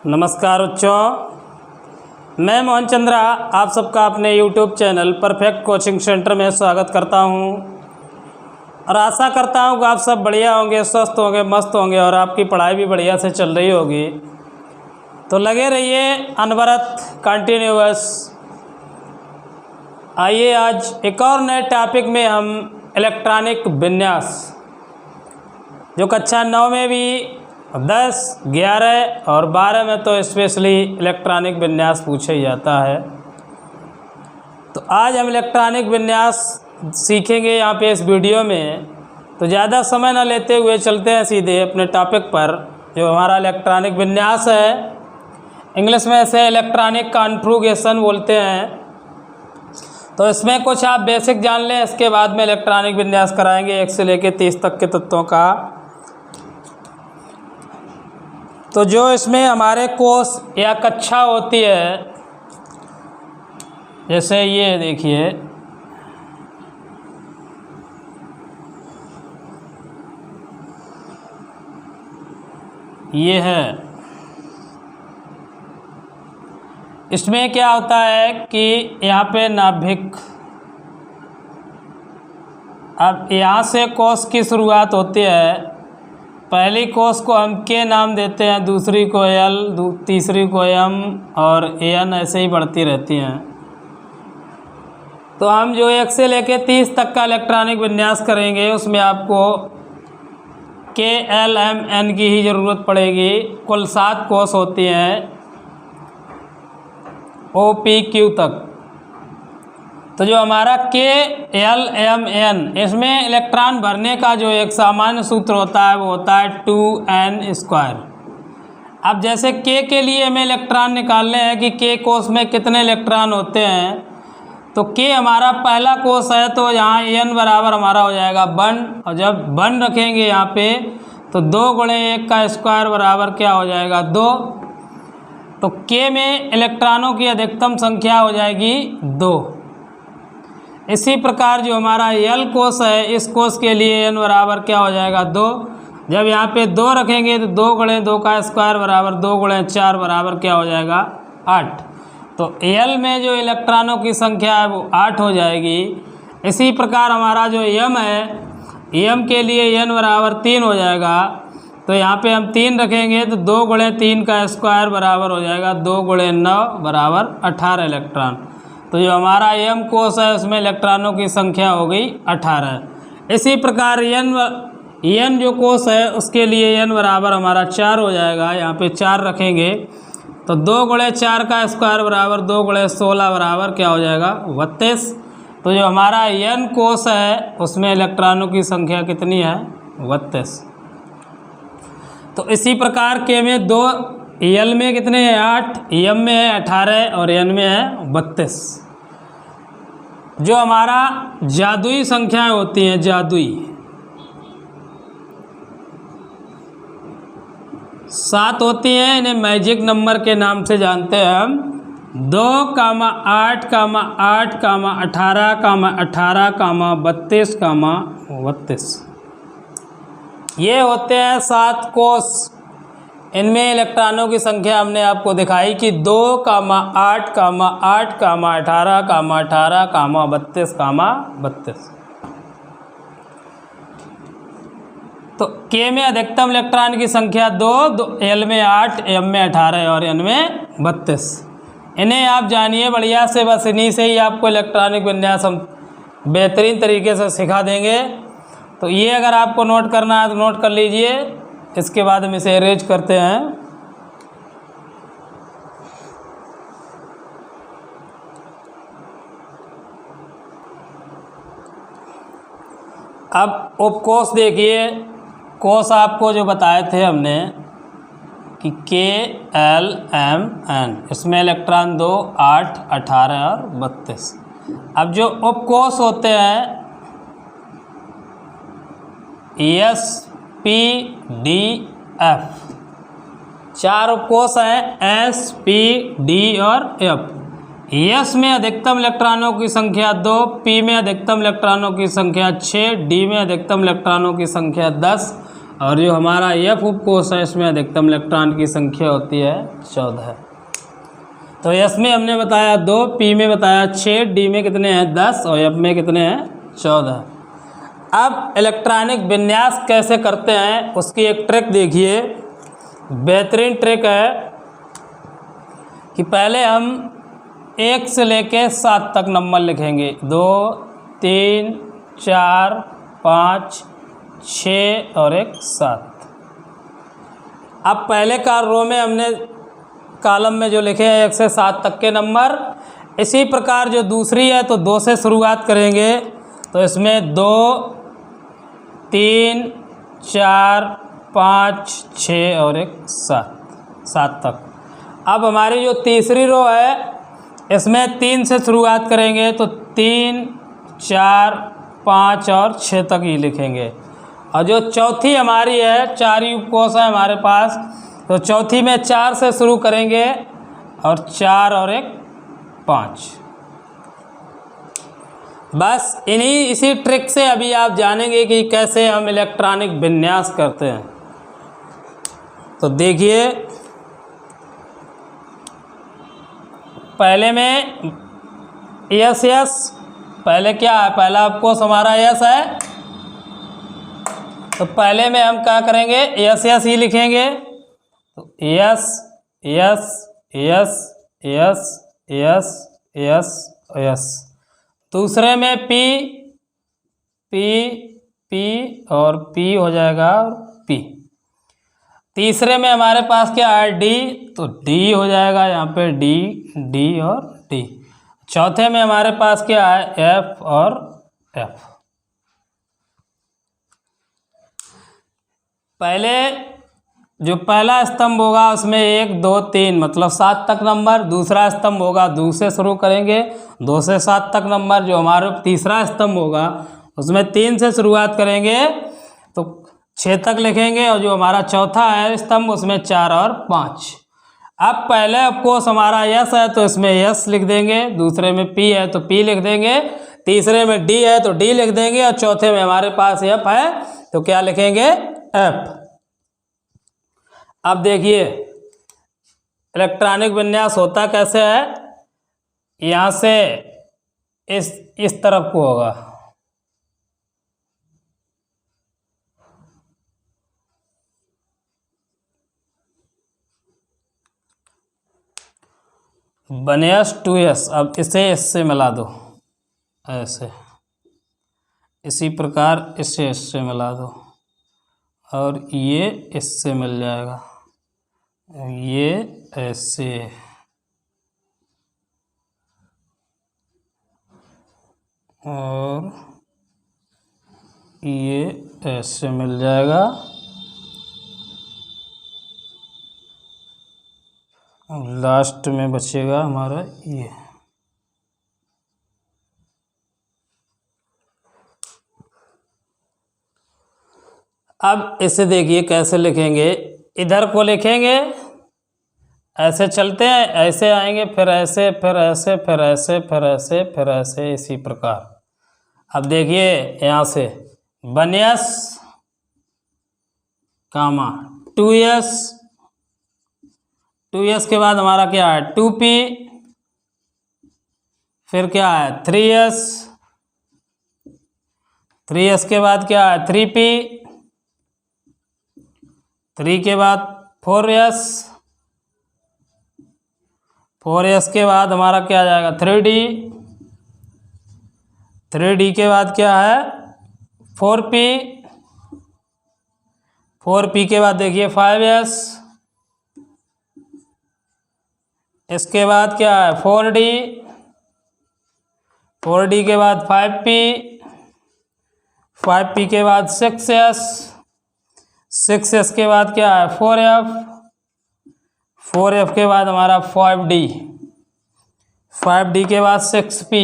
नमस्कार बच्चों, मैं मोहन चंद्रा आप सबका अपने YouTube channel perfect coaching centre में स्वागत करता हूं और आशा करता हूं कि आप सब बढ़िया होंगे, स्वस्थ होंगे, मस्त होंगे और आपकी पढ़ाई भी बढ़िया से चल रही होगी। तो लगे रहिए अनवरत कंटिन्यूअस। आइए आज एक और नए टॉपिक में हम इलेक्ट्रॉनिक विन्यास, जो कक्षा 9 में भी 10, 11 और 12 में तो स्पेशली इलेक्ट्रॉनिक विन्यास पूछा ही जाता है। तो आज हम इलेक्ट्रॉनिक विन्यास सीखेंगे यहाँ पे इस वीडियो में। तो ज़्यादा समय ना लेते हुए चलते हैं सीधे अपने टॉपिक पर, जो हमारा इलेक्ट्रॉनिक विन्यास है। इंग्लिश में इसे इलेक्ट्रॉनिक कॉन्फ़िगरेशन बोलते हैं। तो इसमें कुछ आप बेसिक जान लें, इसके बाद में इलेक्ट्रॉनिक विन्यास कराएंगे 1 से लेकर 30 तक के तत्वों का। तो जो इसमें हमारे कोर्स या कक्षा होती है, जैसे ये देखिए, ये है। इसमें क्या होता है कि यहाँ पे नाभिक, अब यहाँ से कोर्स की शुरुआत होती है। पहली कोष को हम के नाम देते हैं, दूसरी को एल, तीसरी को एम और एन, ऐसे ही बढ़ती रहती हैं। तो हम जो 1 से लेकर 30 तक का इलेक्ट्रॉनिक विन्यास करेंगे, उसमें आपको के, एल, एम, एन की ही ज़रूरत पड़ेगी। कुल 7 कोष होती हैं ओ, पी, क्यू तक। तो जो हमारा के, एल, एम, एन, इसमें इलेक्ट्रॉन भरने का जो एक सामान्य सूत्र होता है वो होता है 2n²। अब जैसे के लिए हमें इलेक्ट्रॉन निकालने हैं कि के कोष में कितने इलेक्ट्रॉन होते हैं। तो के हमारा पहला कोष है, तो यहाँ n बराबर हमारा हो जाएगा 1। और जब 1 रखेंगे यहाँ पे, तो 2 × 1 का स्क्वायर बराबर क्या हो जाएगा 2। तो के में इलेक्ट्रॉनों की अधिकतम संख्या हो जाएगी 2। इसी प्रकार जो हमारा एल कोष है, इस कोष के लिए n बराबर क्या हो जाएगा 2। जब यहाँ पे 2 रखेंगे तो 2 × 2 का स्क्वायर बराबर 2 × 4 बराबर क्या हो जाएगा 8। तो एल में जो इलेक्ट्रॉनों की संख्या है वो 8 हो जाएगी। इसी प्रकार हमारा जो एम है, एम के लिए n बराबर 3 हो जाएगा। तो यहाँ पे हम 3 रखेंगे तो 2 × 3 का स्क्वायर बराबर हो जाएगा 2 × 9 बराबर 18 इलेक्ट्रॉन। तो जो हमारा एम कोष है उसमें इलेक्ट्रॉनों की संख्या हो गई 18। इसी प्रकार एन जो कोष है उसके लिए एन बराबर हमारा 4 हो जाएगा। यहाँ पे 4 रखेंगे तो 2 × 4 का स्क्वायर बराबर 2 × 16 बराबर क्या हो जाएगा 32। तो जो हमारा एन कोष है उसमें इलेक्ट्रॉनों की संख्या कितनी है 32। तो इसी प्रकार के में 2, एल में कितने हैं 8, एम में है 18 और एन में है 32। जो हमारा जादुई संख्याएं होती हैं, जादुई 7 होती हैं, इन्हें मैजिक नंबर के नाम से जानते हैं हम। 2, 8, 8, 18, 18, 32, 32। ये होते हैं 7 कोष। इनमें इलेक्ट्रॉनों की संख्या हमने आपको दिखाई कि 2, 8, 8, 18, 18, 32, 32। तो के में अधिकतम इलेक्ट्रॉन की संख्या 2, एल में 8, एम में 18 और एन में 32। इन्हें आप जानिए बढ़िया से, बस इन्हीं से ही आपको इलेक्ट्रॉनिक विन्यास हम बेहतरीन तरीके से सिखा देंगे। तो ये अगर आपको नोट करना है तो नोट कर लीजिए। इसके बाद हम इसे अरेंज करते हैं। अब उपकोष देखिए, कोष आपको जो बताए थे हमने कि के, एल, एम, एन, इसमें इलेक्ट्रॉन 2, 8, 18 और 32। अब जो उपकोष होते हैं एस, पी, डी, एफ, 4 उपकोष हैं एस, पी, डी और एफ। एस में अधिकतम इलेक्ट्रॉनों की संख्या 2, पी में अधिकतम इलेक्ट्रॉनों की संख्या 6, डी में अधिकतम इलेक्ट्रॉनों की संख्या 10 और जो हमारा एफ उपकोष है इसमें अधिकतम इलेक्ट्रॉन की संख्या होती है 14। तो एस में हमने बताया 2, पी में बताया 6, डी में कितने हैं 10 और एफ में कितने हैं 14। अब इलेक्ट्रॉनिक विन्यास कैसे करते हैं उसकी एक ट्रिक देखिए, बेहतरीन ट्रिक है कि पहले हम 1 से लेके 7 तक नंबर लिखेंगे। 2, 3, 4, 5, 6 और 1 7। अब पहले का रो में हमने कॉलम में जो लिखे हैं 1 से 7 तक के नंबर, इसी प्रकार जो दूसरी है तो 2 से शुरुआत करेंगे। तो इसमें 2, 3, 4, 5, 6 और 1 7 तक। अब हमारी जो तीसरी रो है इसमें 3 से शुरुआत करेंगे तो 3, 4, 5 और 6 तक ही लिखेंगे। और जो चौथी हमारी है, 4 ही उपकोष है हमारे पास, तो चौथी में 4 से शुरू करेंगे और 4 और 1 5। बस इसी ट्रिक से अभी आप जानेंगे कि कैसे हम इलेक्ट्रॉनिक विन्यास करते हैं। तो देखिए, पहले में एस पहले क्या है, पहला उपकोष हमारा एस है, तो पहले में हम क्या करेंगे एस ही लिखेंगे। तो S S S S S S S. दूसरे में पी पी पी और पी हो जाएगा और पी। तीसरे में हमारे पास क्या है डी, तो डी हो जाएगा यहाँ पे डी डी और डी। चौथे में हमारे पास क्या है एफ और एफ। पहले जो पहला स्तंभ होगा उसमें 1 2 3 मतलब 7 तक नंबर। दूसरा स्तंभ होगा 2 से शुरू करेंगे, 2 से 7 तक नंबर। जो हमारा तीसरा स्तंभ होगा उसमें 3 से शुरुआत करेंगे तो 6 तक लिखेंगे। और जो हमारा चौथा है स्तंभ उसमें 4 और 5। अब पहले उपकोष हमारा यस है तो इसमें यस लिख देंगे, दूसरे में पी है तो पी लिख देंगे, तीसरे में डी है तो डी लिख देंगे और चौथे में हमारे पास एफ है तो क्या लिखेंगे एफ। अब देखिए इलेक्ट्रॉनिक विन्यास होता कैसे है, यहाँ से इस तरफ को होगा, बनेस 2s। अब इसे इससे मिला दो ऐसे, इसी प्रकार इसे इससे मिला दो और ये इससे मिल जाएगा, ये ऐसे और ये ऐसे मिल जाएगा। लास्ट में बचेगा हमारा ये। अब इसे देखिए कैसे लिखेंगे, इधर को लिखेंगे ऐसे चलते हैं, ऐसे आएंगे फिर ऐसे फिर ऐसे फिर ऐसे फिर ऐसे फिर ऐसे, इसी प्रकार। अब देखिए यहाँ से बनेस कामा 2s, 2s के बाद हमारा क्या है 2p, फिर क्या है 3s, 3s के बाद क्या है 3p, 3 के बाद 4s, 4s के बाद हमारा क्या आ जाएगा 3d, 3d के बाद क्या है 4p, 4p के बाद देखिए 5s, इसके बाद क्या है 4d, 4d के बाद 5p, 5p के बाद 6s, 6s के बाद क्या है 4f, 4f के बाद हमारा 5d, 5d के बाद 6p,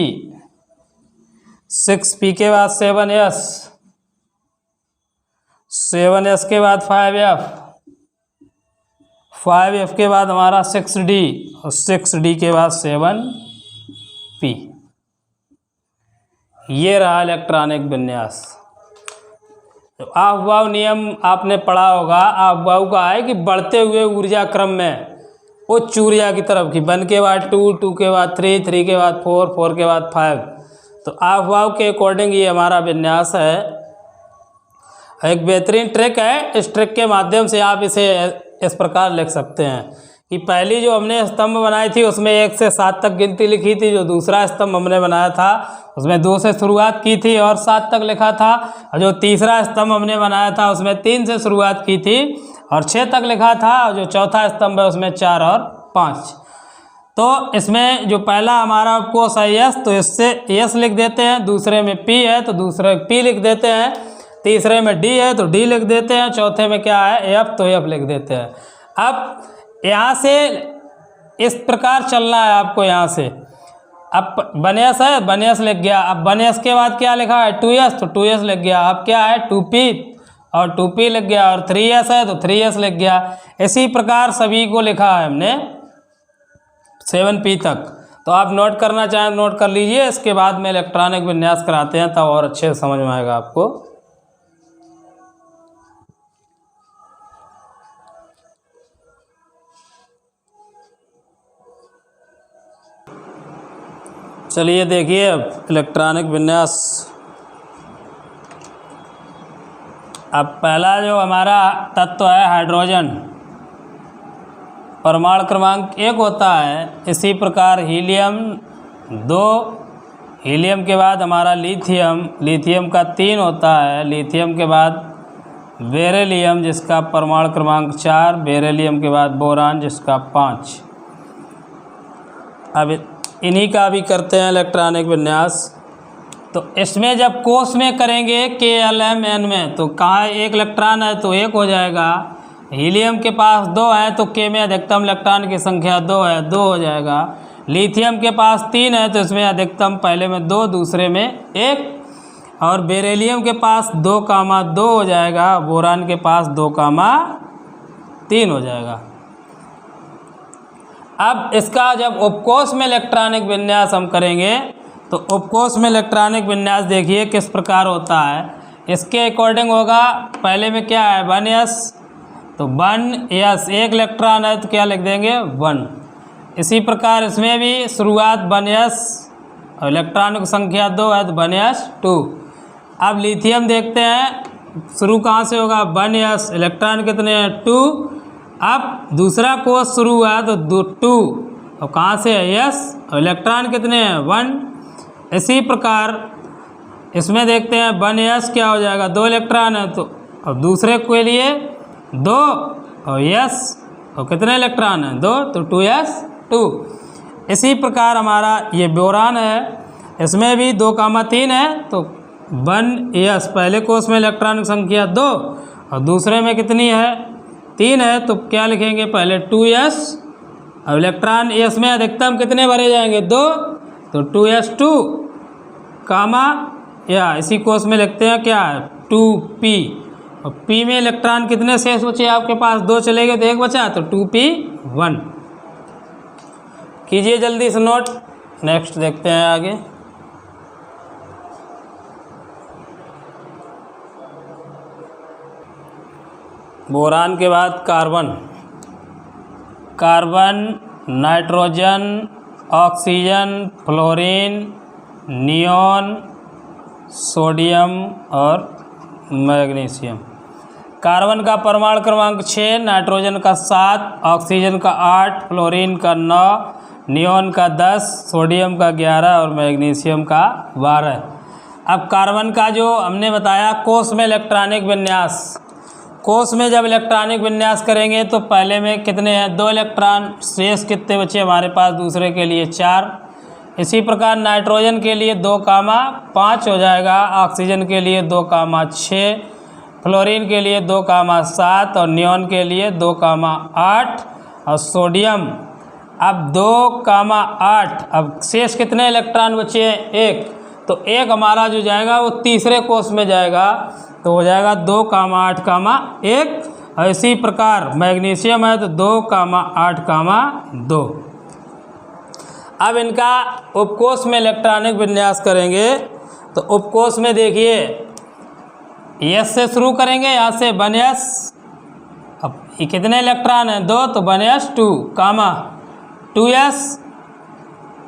6p के बाद 7s, 7s के बाद 5f, 5f के बाद हमारा 6d और 6d के बाद 7p। ये रहा इलेक्ट्रॉनिक विन्यास। तो अफबाऊ नियम आपने पढ़ा होगा। अफबाऊ का है कि बढ़ते हुए ऊर्जा क्रम में उच्च ऊर्जा की तरफ की 1 के बाद 2, 2 के बाद 3, 3 के बाद 4, 4 के बाद 5। तो अफबाऊ के अकॉर्डिंग ये हमारा विन्यास है। एक बेहतरीन ट्रिक है। इस ट्रिक के माध्यम से आप इसे इस प्रकार लिख सकते हैं कि पहली जो हमने स्तंभ बनाई थी उसमें 1 से 7 तक गिनती लिखी थी। जो दूसरा स्तंभ हमने बनाया था उसमें 2 से शुरुआत की थी और 7 तक लिखा था। और जो तीसरा स्तंभ हमने बनाया था उसमें 3 से शुरुआत की थी और 6 तक लिखा था। और जो चौथा स्तंभ है उसमें 4 और 5। तो इसमें जो पहला हमारा उपकोष है यस, तो इससे यस लिख देते हैं। दूसरे में पी है तो दूसरे पी लिख देते हैं। तीसरे में डी है तो डी लिख देते हैं। चौथे में क्या है एफ, तो एफ लिख देते हैं। अब यहाँ से इस प्रकार चलना है आपको। यहाँ से अब बनेस है, बनेस लिख गया। अब बनेस के बाद क्या लिखा है 2s, तो 2s लिख गया। अब क्या है 2p और 2p लिख गया। और 3s है तो 3s लिख गया। इसी प्रकार सभी को लिखा है हमने 7p तक। तो आप नोट करना चाहें नोट कर लीजिए। इसके बाद में इलेक्ट्रॉनिक विन्यास कराते हैं तब और अच्छे से समझ में आएगा आपको। चलिए देखिए अब इलेक्ट्रॉनिक विन्यास। अब पहला जो हमारा तत्व है हाइड्रोजन, परमाणु क्रमांक 1 होता है। इसी प्रकार हीलियम 2, हीलियम के बाद हमारा लिथियम, लिथियम का 3 होता है। लिथियम के बाद बेरिलियम जिसका परमाणु क्रमांक 4, बेरिलियम के बाद बोरान जिसका 5। अब इन्हीं का भी करते हैं इलेक्ट्रॉनिक विन्यास। तो इसमें जब कोष में करेंगे KLMN में तो कहाँ एक इलेक्ट्रॉन है तो 1 हो जाएगा। हीलियम के पास 2 है तो K में अधिकतम इलेक्ट्रॉन की संख्या 2 है, 2 हो जाएगा। लिथियम के पास 3 है तो इसमें अधिकतम पहले में 2, दूसरे में 1। और बेरिलियम के पास 2,2 हो जाएगा। बोरान के पास 2,3 हो जाएगा। अब इसका जब उपकोष में इलेक्ट्रॉनिक विन्यास हम करेंगे तो उपकोष में इलेक्ट्रॉनिक विन्यास देखिए किस प्रकार होता है। इसके अकॉर्डिंग होगा। पहले में क्या है 1s, तो 1s 1 इलेक्ट्रॉन है तो क्या लिख देंगे 1। इसी प्रकार इसमें भी शुरुआत 1s और इलेक्ट्रॉन की संख्या 2 है तो 1s 2। अब लिथियम देखते हैं शुरू कहाँ से होगा 1s, इलेक्ट्रॉन कितने हैं 2। अब दूसरा कोष शुरू हुआ तो 2 और कहाँ से है यस, और इलेक्ट्रॉन कितने हैं 1। इसी प्रकार इसमें देखते हैं 1s क्या हो जाएगा 2 इलेक्ट्रॉन है तो, और दूसरे के लिए 2 और यस और कितने इलेक्ट्रॉन हैं 2 तो 2s 2। इसी प्रकार हमारा ये बोरान है, इसमें भी 2,3 है तो 1s पहले कोष में इलेक्ट्रॉन की संख्या 2 और दूसरे में कितनी है 3 है तो क्या लिखेंगे पहले 2s और इलेक्ट्रॉन s में अधिकतम कितने भरे जाएंगे 2 तो 2s2 कामा या इसी कोष में लिखते हैं क्या है 2p और p में इलेक्ट्रॉन कितने शेष बचे आपके पास 2 चले गए तो 1 बचा तो 2p1। कीजिए जल्दी से नोट। नेक्स्ट देखते हैं आगे। बोरान के बाद carbon, carbon, nitrogen, oxygen, fluorine, neon, sodium और मैग्नीशियम। कार्बन का परमाणु क्रमांक 6, नाइट्रोजन का 7, ऑक्सीजन का 8, फ्लोरीन का 9, नियॉन का 10, सोडियम का 11 और मैग्नीशियम का 12। अब कार्बन का जो हमने बताया कोष में इलेक्ट्रॉनिक विन्यास, कोष में जब इलेक्ट्रॉनिक विन्यास करेंगे तो पहले में कितने हैं 2 इलेक्ट्रॉन, शेष कितने बचे हमारे पास दूसरे के लिए 4। इसी प्रकार नाइट्रोजन के लिए 2,5 हो जाएगा, ऑक्सीजन के लिए 2,6, फ्लोरीन के लिए 2,7 और नियॉन के लिए 2,8 और सोडियम अब 2,8। अब शेष कितने इलेक्ट्रॉन बचे हैं 1, तो 1 हमारा जो जाएगा वो तीसरे कोष में जाएगा तो हो जाएगा 2,8,1। और इसी प्रकार मैग्नीशियम है तो 2,8,2। अब इनका उपकोष में इलेक्ट्रॉनिक विन्यास करेंगे तो उपकोष में देखिए एस से शुरू करेंगे, यहाँ से 1s। अब ये कितने इलेक्ट्रॉन हैं? 2, तो 1s2 कामा 2s।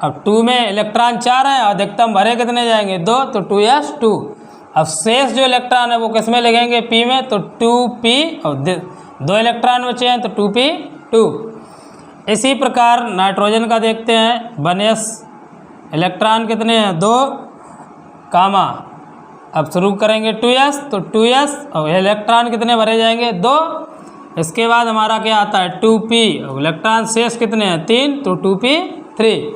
अब 2 में इलेक्ट्रॉन 4 हैं, अधिकतम भरे कितने जाएंगे? 2, तो 2s2। अब शेष जो इलेक्ट्रॉन है वो किस में लगेंगे? p में, तो 2p, और 2 इलेक्ट्रॉन बचे हैं तो 2p2। इसी प्रकार नाइट्रोजन का देखते हैं, 1s इलेक्ट्रॉन कितने हैं? 2 कामा, अब शुरू करेंगे 2s, तो 2s और इलेक्ट्रॉन कितने भरे जाएंगे? 2। इसके बाद हमारा क्या आता है? 2p, और इलेक्ट्रॉन शेष कितने हैं? 3, तो 2p3।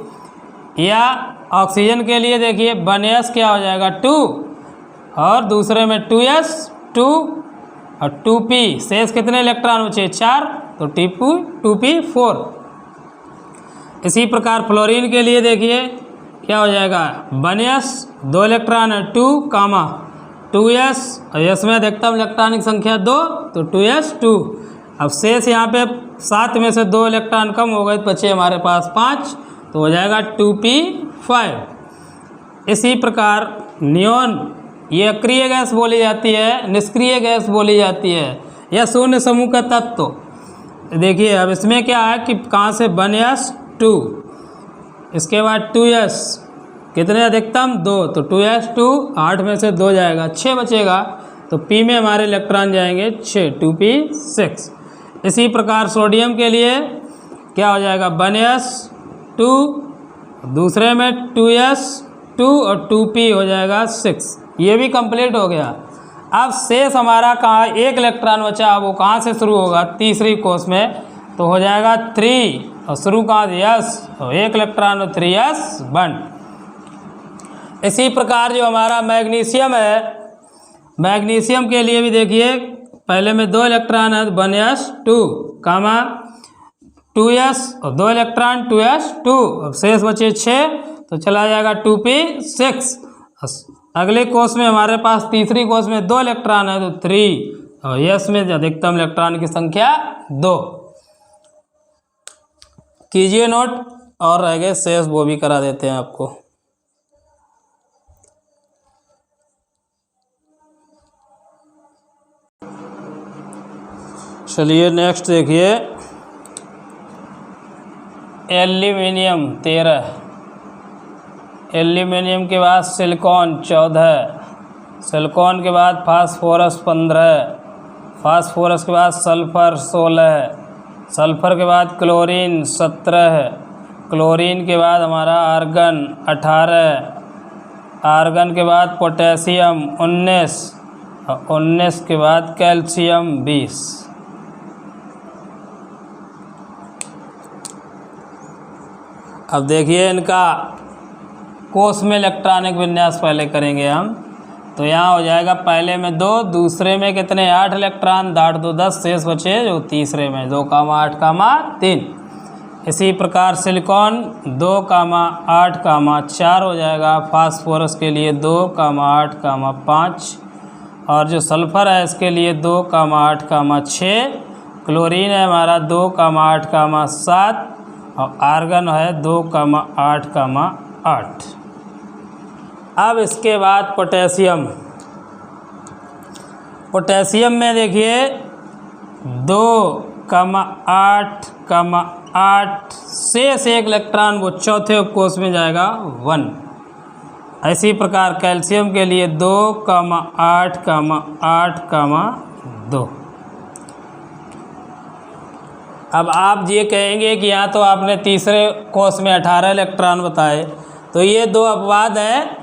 या ऑक्सीजन के लिए देखिए 1s क्या हो जाएगा? 2, और दूसरे में 2s2 और 2p, शेष कितने इलेक्ट्रॉन बचे? 4, तो 2p4। इसी प्रकार फ्लोरीन के लिए देखिए क्या हो जाएगा? 1s 2 इलेक्ट्रॉन है 2 कामा 2s, और s में अधिकतम इलेक्ट्रॉनिक संख्या 2, तो 2s2। अब शेष यहाँ पे 7 में से 2 इलेक्ट्रॉन कम हो गए, तो बचे हमारे पास 5, तो हो जाएगा 2p5। इसी प्रकार नियोन, ये अक्रिय गैस बोली जाती है, निष्क्रिय गैस बोली जाती है, यह शून्य समूह का तत्व। देखिए अब इसमें क्या है कि कहाँ से? 1s2, इसके बाद 2s, कितने अधिकतम? 2, तो 2s2, 8 में से 2 जाएगा, 6 बचेगा, तो p में हमारे इलेक्ट्रॉन जाएंगे 6, 2p6। इसी प्रकार सोडियम के लिए क्या हो जाएगा? 1s2, दूसरे में 2s2 और 2p हो जाएगा 6। ये भी कंप्लीट हो गया। अब शेष हमारा कहाँ? 1 इलेक्ट्रॉन बचा, वो कहाँ से शुरू होगा? तीसरी कोष में, तो हो जाएगा 3, और शुरू कहाँ से? s, और 1 इलेक्ट्रॉन और 3s बंद। इसी प्रकार जो हमारा मैग्नीशियम है, मैग्नीशियम के लिए भी देखिए पहले में 2 इलेक्ट्रॉन है, 1s2 कामा 2s और 2 इलेक्ट्रॉन 2s2, अब शेष बचे 6, तो चला जाएगा 2p6। अगले कोष में हमारे पास तीसरी कोष में 2 इलेक्ट्रॉन है, तो 3, और s में अधिकतम इलेक्ट्रॉन की संख्या 2। कीजिए नोट, और रह गए शेष वो भी करा देते हैं आपको। चलिए नेक्स्ट देखिए, एल्यूमिनियम 13, एल्यूमिनियम के बाद सिलिकॉन 14, सिलिकॉन के बाद फास्फोरस 15, फास्फोरस के बाद सल्फर 16, सल्फर के बाद क्लोरीन 17, क्लोरीन के बाद हमारा आर्गन 18, आर्गन के बाद पोटेशियम 19, और 19 के बाद कैल्शियम 20। अब देखिए इनका कोष में इलेक्ट्रॉनिक विन्यास पहले करेंगे हम, तो यहाँ हो जाएगा पहले में 2, दूसरे में कितने? 8 इलेक्ट्रॉन, 8 2 10, शेष बचे जो तीसरे में 2 कामा 8 कामा 3। इसी प्रकार सिलिकॉन 2 कामा 8 कामा 4 हो जाएगा, फास्फोरस के लिए 2 कामा 8 कामा 5, और जो सल्फर है इसके लिए 2 कामा 8 कामा 6, क्लोरीन है हमारा 2 कामा 8 कामा 7, और आर्गन है 2 कामा 8 कामा 8। अब इसके बाद पोटेशियम, पोटेशियम में देखिए 2 कामा 8 कामा 8, शेष 1 इलेक्ट्रॉन वो चौथे उपकोष में जाएगा 1। इसी प्रकार कैल्शियम के लिए 2 कामा 8 कामा 8 कामा 2। अब आप ये कहेंगे कि यहाँ तो आपने तीसरे कोष में 18 इलेक्ट्रॉन बताए, तो ये 2 अपवाद हैं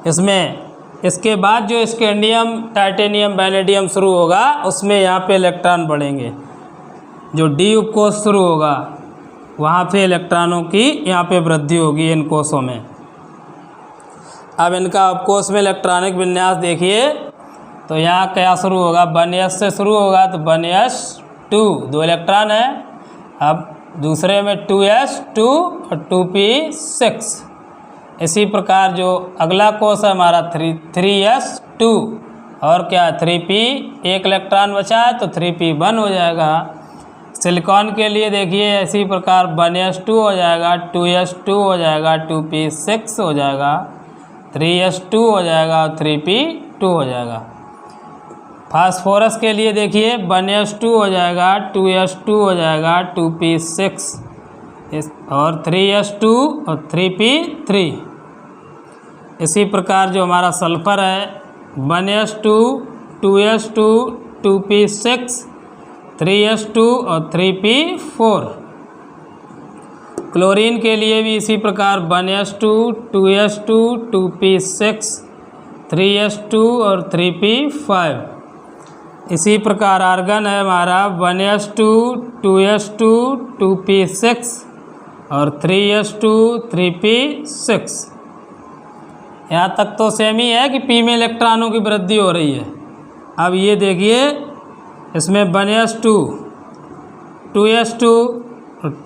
इसमें। इसके बाद जो स्कैंडियम, टाइटेनियम, वैनेडियम शुरू होगा उसमें यहाँ पे इलेक्ट्रॉन बढ़ेंगे। जो डी उपकोष शुरू होगा वहाँ पे इलेक्ट्रॉनों की यहाँ पे वृद्धि होगी इन कोषों में। अब इनका उपकोष में इलेक्ट्रॉनिक विन्यास देखिए, तो यहाँ क्या शुरू होगा? 1s से शुरू होगा, तो 1s2 2 इलेक्ट्रॉन है। अब दूसरे में 2s2 और 2p6। इसी प्रकार जो अगला कोष है हमारा 3s2 और क्या 3p, 1 इलेक्ट्रॉन बचा है तो 3p1 हो जाएगा। सिलिकॉन के लिए देखिए इसी प्रकार 1s2 हो जाएगा, 2s2 हो जाएगा, 2p6 हो जाएगा, 3s2 हो जाएगा और 3p2 हो जाएगा। फास्फोरस के लिए देखिए 1s2 हो जाएगा, 2s2 हो जाएगा, 2p6 और 3s2 और 3p3। इसी प्रकार जो हमारा सल्फर है 1s2, 2s2, 2p6, 3s2 और 3p4। क्लोरीन के लिए भी इसी प्रकार 1s2, 2s2, 2p6, 3s2 और 3p5। इसी प्रकार आर्गन है हमारा 1s2, 2s2, 2p6 और 3s2, 3p6। यहाँ तक तो सेम ही है कि पी में इलेक्ट्रॉनों की वृद्धि हो रही है। अब ये देखिए इसमें 1s2, 2s2,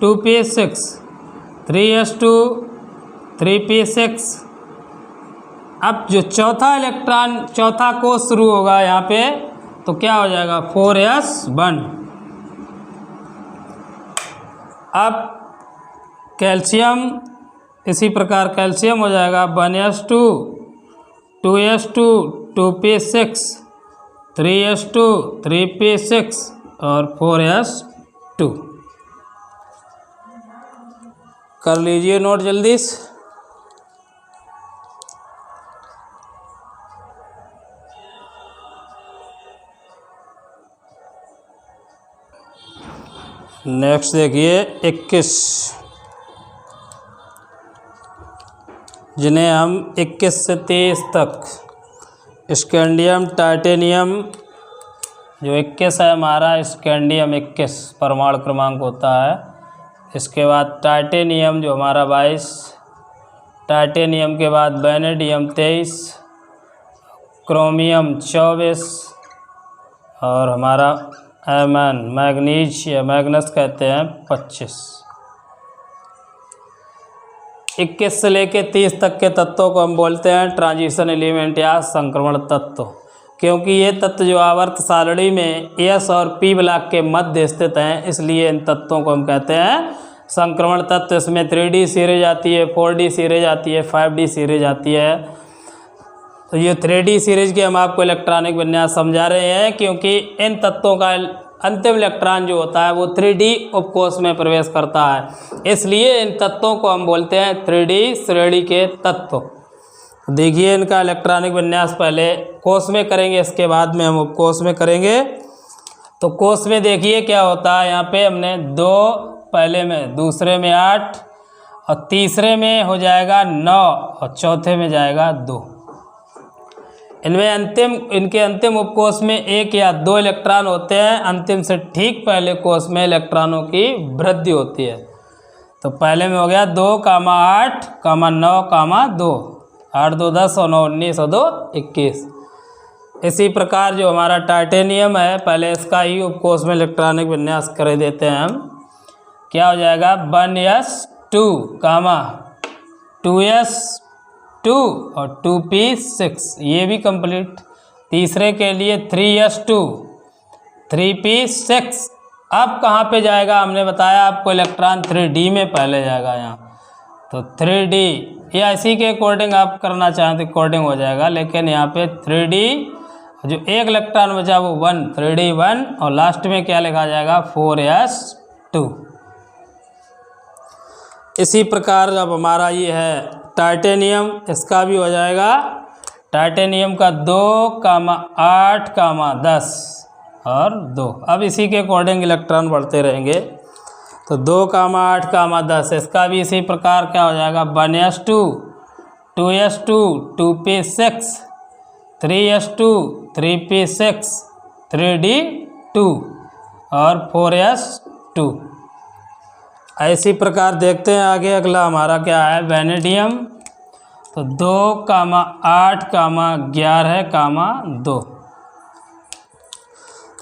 2p6, 3s2, 3p6। अब जो चौथा कोष शुरू होगा यहाँ पे तो क्या हो जाएगा 4s1। अब कैल्शियम इसी प्रकार कैल्शियम हो जाएगा 1s2, 2s2, 2p6, 3s2, 3p6 और 4s2। कर लीजिए नोट जल्दी से। नेक्स्ट देखिए 21, जिन्हें हम 21 से 23 तक स्कैंडियम टाइटेनियम, जो 21 है हमारा स्कैंडियम 21 परमाणु क्रमांक होता है। इसके बाद टाइटेनियम जो हमारा 22, टाइटेनियम के बाद वेनेडियम 23, क्रोमियम 24 और हमारा एमन मैग्नीज या मैग्नस कहते हैं 25। 21 से लेके 30 तक के तत्वों को हम बोलते हैं ट्रांजिशन एलिमेंट या संक्रमण तत्व, क्योंकि ये तत्व जो आवर्त सारणी में एस और पी ब्लॉक के मध्य स्थित हैं, इसलिए इन तत्वों को हम कहते हैं संक्रमण तत्व। इसमें 3D सीरीज आती है, 4D सीरीज आती है, 5D सीरीज आती है। तो ये 3D सीरीज के हम आपको इलेक्ट्रॉनिक विन्यास समझा रहे हैं, क्योंकि इन तत्वों का अंतिम इलेक्ट्रॉन जो होता है वो 3D उपकोष में प्रवेश करता है, इसलिए इन तत्वों को हम बोलते हैं 3D श्रेणी के तत्व। देखिए इनका इलेक्ट्रॉनिक विन्यास पहले कोष में करेंगे, इसके बाद में हम उपकोष में करेंगे। तो कोष में देखिए क्या होता है, यहाँ पे हमने 2 पहले में, दूसरे में 8 और तीसरे में हो जाएगा 9 और चौथे में जाएगा 2। इनके अंतिम उपकोष में 1 या 2 इलेक्ट्रॉन होते हैं। अंतिम से ठीक पहले कोष में इलेक्ट्रॉनों की वृद्धि होती है। तो पहले में हो गया 2, 8, 9, 2, 8 2 10 और 9 19 और 2 21। इसी प्रकार जो हमारा टाइटेनियम है, पहले इसका ही उपकोष में इलेक्ट्रॉनिक विन्यास कर देते हैं हम। क्या हो जाएगा 1s2, 2s2 और 2p6, ये भी कंप्लीट। तीसरे के लिए 3s2, 3p6। अब कहाँ पे जाएगा, हमने बताया आपको इलेक्ट्रॉन 3D में पहले जाएगा यहाँ। तो 3D या इसी के अकॉर्डिंग आप करना चाहें तो अकॉर्डिंग हो जाएगा, लेकिन यहाँ पे 3D जो 1 इलेक्ट्रॉन बचा वो 1, 3D 1 और लास्ट में क्या लिखा जाएगा 4s2। इसी प्रकार जब हमारा ये है टाइटेनियम, इसका भी हो जाएगा टाइटेनियम का 2, 8, 10 और 2। अब इसी के अकॉर्डिंग इलेक्ट्रॉन बढ़ते रहेंगे। तो 2, 8, 10, इसका भी इसी प्रकार क्या हो जाएगा 1s2, 2s2, 2p6, 3s2, 3p6, 3d2 और 4s2। इसी प्रकार देखते हैं आगे अगला हमारा क्या है वेनेडियम। तो 2, 8, 11, 2।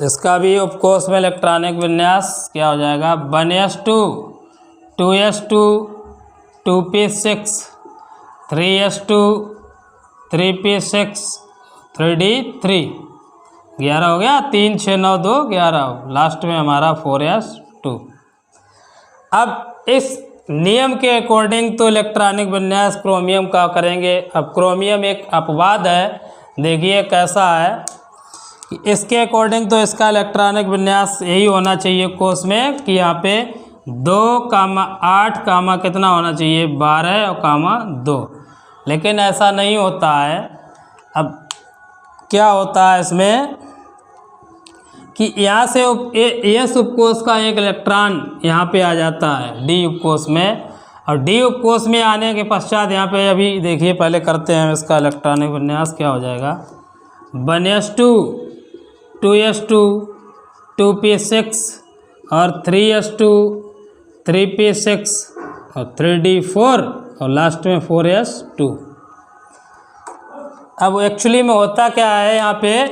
इसका भी उपकोष में इलेक्ट्रॉनिक विन्यास क्या हो जाएगा 1s2, 2s2, 2p6, 3s2, 3p6, 3d3। 11 हो गया, 3, 6, 9, 2, 11। लास्ट में हमारा 4s2। अब इस नियम के अकॉर्डिंग तो इलेक्ट्रॉनिक विन्यास क्रोमियम का करेंगे। अब क्रोमियम एक अपवाद है, देखिए कैसा है कि इसके अकॉर्डिंग तो इसका इलेक्ट्रॉनिक विन्यास यही होना चाहिए कोष में कि यहाँ पे 2,8 कामा कितना होना चाहिए 12 और कामा 2, लेकिन ऐसा नहीं होता है। अब क्या होता है इसमें कि यहाँ से एस उपकोष का एक इलेक्ट्रॉन यहाँ पे आ जाता है डी उपकोष में, और डी उपकोष में आने के पश्चात यहाँ पे अभी देखिए पहले करते हैं इसका इलेक्ट्रॉनिक विन्यास क्या हो जाएगा। 1s2 2s2 2p6 और 3s2 3p6 और 3d4 और लास्ट में 4s2। अब एक्चुअली में होता क्या है यहाँ पे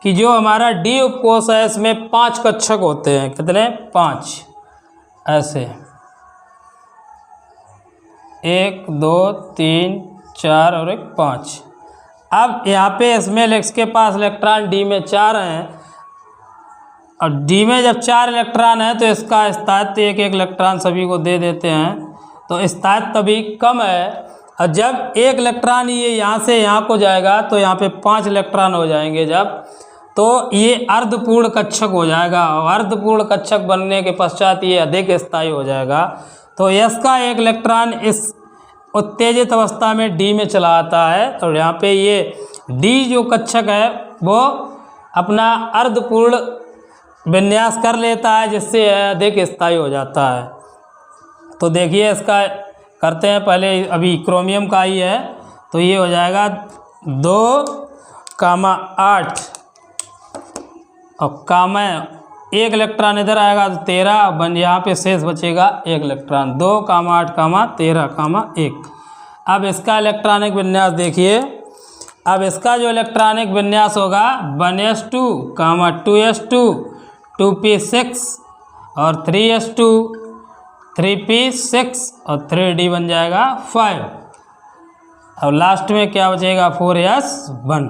कि जो हमारा डी उपकोष है इसमें 5 कक्षक होते हैं। कितने? 5। ऐसे 1 2 3 4 और 1 5। अब यहाँ पे इसमें इसके पास इलेक्ट्रॉन डी में 4 हैं, और डी में जब 4 इलेक्ट्रॉन है तो इसका स्थायित्व एक इलेक्ट्रॉन सभी को दे देते हैं, तो स्थायित्व अभी कम है। और जब एक इलेक्ट्रॉन ये यहाँ से यहाँ को जाएगा तो यहाँ पे 5 इलेक्ट्रॉन हो जाएंगे जब, तो ये अर्धपूर्ण कक्षक हो जाएगा, और अर्धपूर्ण कक्षक बनने के पश्चात ये अधिक स्थायी हो जाएगा। तो एस का एक इलेक्ट्रॉन इस उत्तेजित अवस्था में डी में चला आता है, तो यहाँ पे ये डी जो कक्षक है वो अपना अर्धपूर्ण विन्यास कर लेता है, जिससे अधिक स्थायी हो जाता है। तो देखिए इसका करते हैं पहले, अभी क्रोमियम का ही है, तो ये हो जाएगा 2,8 और कामा 1 इलेक्ट्रॉन इधर आएगा तो 13 बन, यहाँ पे शेष बचेगा 1 इलेक्ट्रॉन। 2,8, 13, 1। अब इसका इलेक्ट्रॉनिक विन्यास देखिए। अब इसका जो इलेक्ट्रॉनिक विन्यास होगा 1s2, 2s2, 2p6 और 3s2, 3p6 और 3d बन जाएगा 5, और लास्ट में क्या बचेगा 4s1।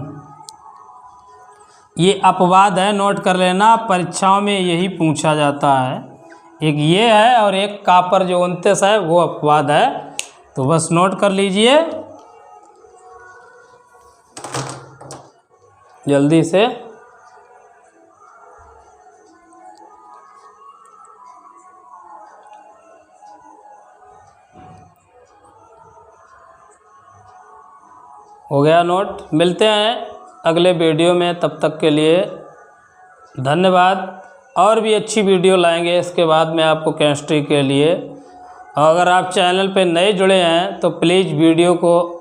ये अपवाद है, नोट कर लेना, परीक्षाओं में यही पूछा जाता है। एक ये है और एक कापर जो 29 है वो अपवाद है, तो बस नोट कर लीजिए जल्दी से। हो गया नोट। मिलते हैं अगले वीडियो में, तब तक के लिए धन्यवाद। और भी अच्छी वीडियो लाएंगे इसके बाद में आपको केमिस्ट्री के लिए। और अगर आप चैनल पे नए जुड़े हैं तो प्लीज़ वीडियो को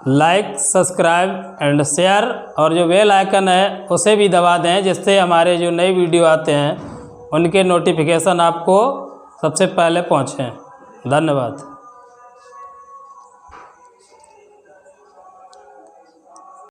लाइक, सब्सक्राइब एंड शेयर, और जो बेल आइकन है उसे भी दबा दें, जिससे हमारे जो नई वीडियो आते हैं उनके नोटिफिकेशन आपको सबसे पहले पहुँचें। धन्यवाद।